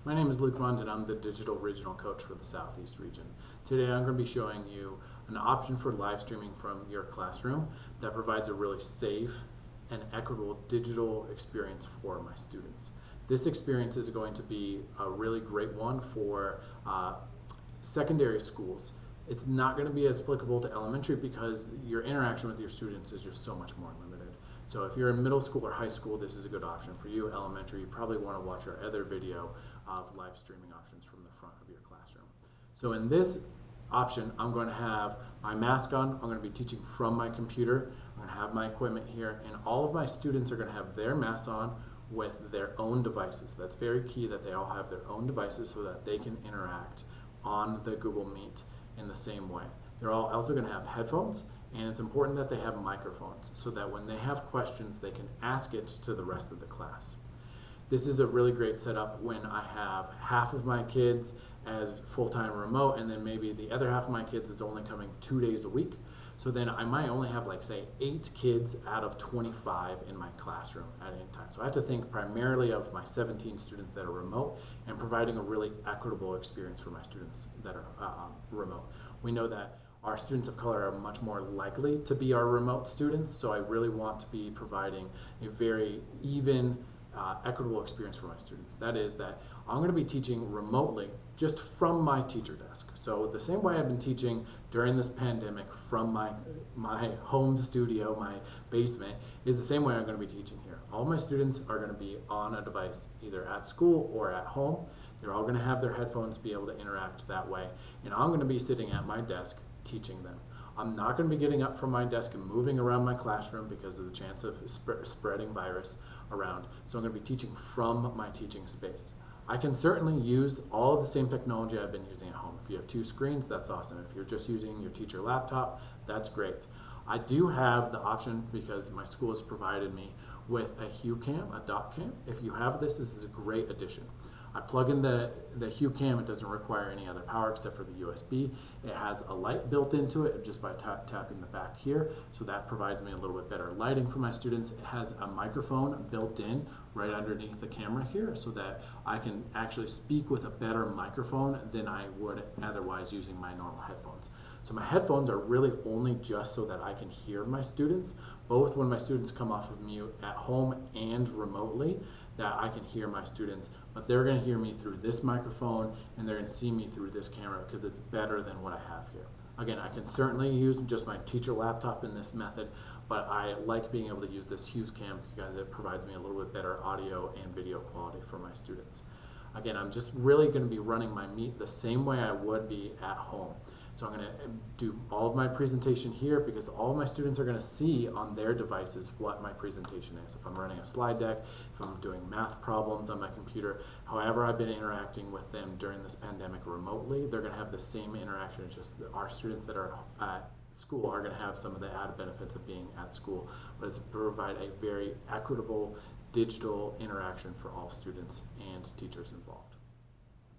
My name is Luke Lund and I'm the Digital Regional Coach for the Southeast region. Today I'm going to be showing you an option for live streaming from your classroom that provides a really safe and equitable digital experience for my students. This experience is going to be a really great one for secondary schools. It's not going to be as applicable to elementary because your interaction with your students is just so much more limited. So if you're in middle school or high school, this is a good option for you. Elementary, you probably want to watch our other video of live streaming options from the front of your classroom. So in this option, I'm going to have my mask on. I'm going to be teaching from my computer. I'm going to have my equipment here, and all of my students are going to have their masks on with their own devices. That's very key that they all have their own devices so that they can interact on the Google Meet in the same way. They're all also going to have headphones, and it's important that they have microphones so that when they have questions, they can ask it to the rest of the class. This is a really great setup when I have half of my kids as full-time remote, and then maybe the other half of my kids is only coming 2 days a week. So then I might only have, like, say 8 kids out of 25 in my classroom at any time. So I have to think primarily of my 17 students that are remote and providing a really equitable experience for my students that are remote. We know that our students of color are much more likely to be our remote students, so I really want to be providing a very even, equitable experience for my students. That is that I'm going to be teaching remotely just from my teacher desk. So the same way I've been teaching during this pandemic from my home studio, my basement, is the same way I'm going to be teaching here. All my students are going to be on a device either at school or at home. They're all going to have their headphones, be able to interact that way, and I'm going to be sitting at my desk teaching them. I'm not going to be getting up from my desk and moving around my classroom because of the chance of spreading virus around. So I'm going to be teaching from my teaching space. I can certainly use all of the same technology I've been using at home. If you have 2 screens, that's awesome. If you're just using your teacher laptop, that's great. I do have the option, because my school has provided me with a Hue Cam, a dot cam. If you have this is a great addition. I plug in the Hue Cam. It doesn't require any other power except for the USB. It has a light built into it just by tapping the back here, so that provides me a little bit better lighting for my students. It has a microphone built in right underneath the camera here so that I can actually speak with a better microphone than I would otherwise using my normal headphones. So my headphones are really only just so that I can hear my students, both when my students come off of mute at home and remotely, that I can hear my students, but they're going to hear me through this microphone and they're going to see me through this camera because it's better than what I have here. Again, I can certainly use just my teacher laptop in this method, but I like being able to use this Hue Cam because it provides me a little bit better audio and video quality for my students. Again, I'm just really going to be running my Meet the same way I would be at home. So I'm going to do all of my presentation here because all of my students are going to see on their devices what my presentation is. If I'm running a slide deck, if I'm doing math problems on my computer, however I've been interacting with them during this pandemic remotely, they're going to have the same interaction. It's just that our students that are at school are going to have some of the added benefits of being at school, but it's to provide a very equitable digital interaction for all students and teachers involved.